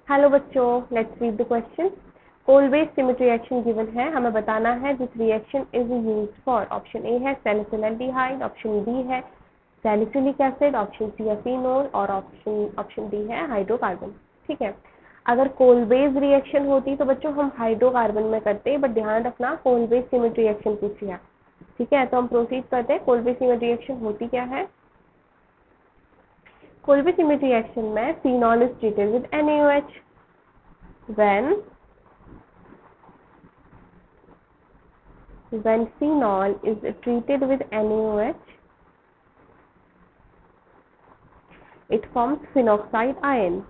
Hello बच्चों, let's read the question. Kolbe's Schmitt reaction given है, हमें बताना है this reaction is used for. Option A है सैलिसिलैल्डिहाइड, ऑप्शन बी है सैलिसिलिक एसिड, ऑप्शन सी है फिनोल और ऑप्शन डी है हाइड्रोकार्बन। ठीक है, अगर कोल बेस रिएक्शन होती तो बच्चों हम हाइड्रोकार्बन में करते, बट ध्यान रखना कोल बेस सिमेट्री रिएक्शन पूछ लिया। ठीक है, तो हम प्रोसीड करते हैं। कोल बेस सिमेट्री रिएक्शन होती क्या है? कोल बेस सिमेट्री रिएक्शन में phenol is treated with NaOH when phenol is treated with NaOH, it forms phenoxide ion।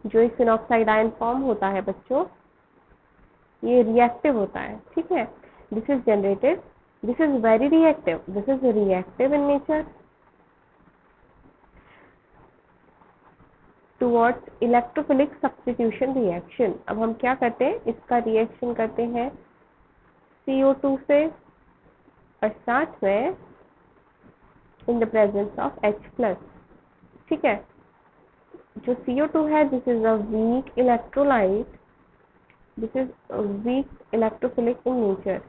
जो इस फिनॉक्साइड आयन फॉर्म होता है बच्चों, ये रिएक्टिव होता है। ठीक है, this is generated, this is very reactive, this is reactive in nature towards electrophilic substitution reaction. अब हम क्या करते हैं, इसका रिएक्शन करते हैं CO2 से और साथ में in the presence of H+। ठीक है, जो CO2 है this is a weak electrolyte, this is weak electrophilic in nature.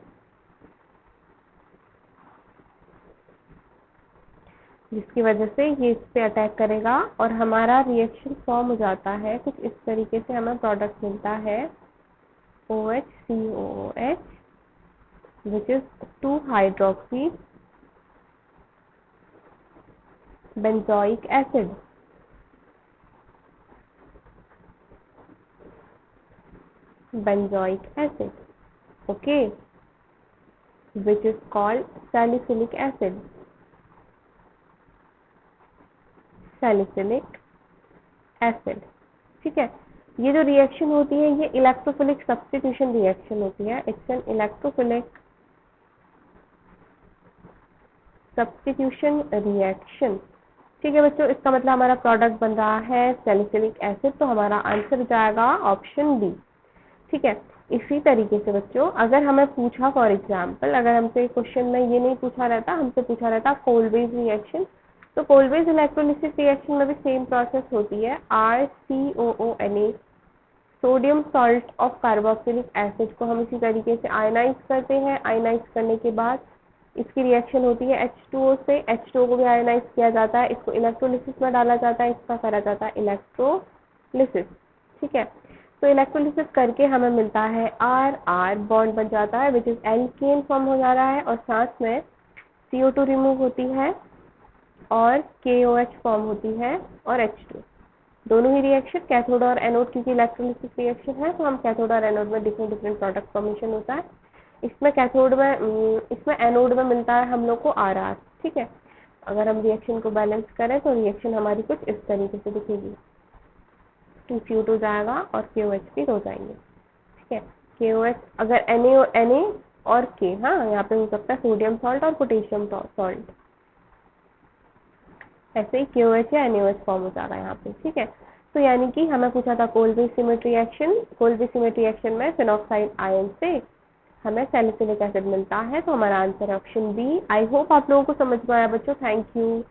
जिसकी वजह से ये इस पे अटैक करेगा और हमारा रिएक्शन फॉर्म हो जाता है कुछ इस तरीके से। हमें प्रोडक्ट मिलता है OHCOOH which is 2-hydroxy benzoic acid। benzoic acid, okay, which is called salicylic acid। salicylic acid। ठीक है, ये जो रिएक्शन होती है ये इलेक्ट्रोफिलिक सब्स्टिट्यूशन रिएक्शन होती है। It's an electrophilic substitution reaction. ठीक है बच्चों, इसका मतलब हमारा प्रोडक्ट बन रहा है सैलिसिलिक एसिड, तो हमारा आंसर जाएगा ऑप्शन बी। ठीक है, इसी तरीके से बच्चों अगर हमें पूछा फॉर एग्जाम्पल, अगर हमसे क्वेश्चन में ये नहीं पूछा रहता, हमसे पूछा रहता कोल बेस रिएक्शन, तो कोल बेस इलेक्ट्रोलिसिस रिएक्शन में भी सेम प्रोसेस होती है। RCOONA sodium salt of carboxylic acid को हम इसी तरीके से आयनाइज करते हैं। आयनाइज करने के बाद इसकी रिएक्शन होती है H2O से, H2O को भी आयनाइज किया जाता है, इसको इलेक्ट्रोलिसिस में डाला जाता है, इसका करा जाता है इलेक्ट्रोलिसिस। ठीक है, तो इलेक्ट्रोलिसिस करके हमें मिलता है R बॉन्ड बन जाता है विच इज एल्केन फॉर्म हो जा रहा है और साथ में CO2 रिमूव होती है और KOH फॉर्म होती है और H2। दोनों ही रिएक्शन कैथोड और एनोड, क्योंकि इलेक्ट्रोलिसिस रिएक्शन है तो हम कैथोड और एनोड में डिफरेंट प्रोडक्ट फॉर्मेशन होता है। इसमें कैथोड में, इसमें एनोड में मिलता है हम लोग को RR। ठीक है, अगर हम रिएक्शन को बैलेंस करें तो रिएक्शन हमारी कुछ इस तरीके से दिखेगी। CO2 जाएगा और KOH भी हो जाएंगे। ठीक है, KOH अगर Na और K, हाँ यहाँ पे हो सकता है सोडियम सॉल्ट और पोटेशियम सॉल्ट, ऐसे ही KOH या NaOH फॉर्म हो जाएगा यहाँ पे। ठीक है, तो यानी कि हमें पूछा था Kolbe's Schmitt reaction, Kolbe's Schmitt reaction में फिनॉक्साइड आयन से हमें सैलिसिलिक एसिड मिलता है, तो हमारा आंसर है ऑप्शन बी। आई होप आप लोगों को समझ में आया बच्चों। Thank you.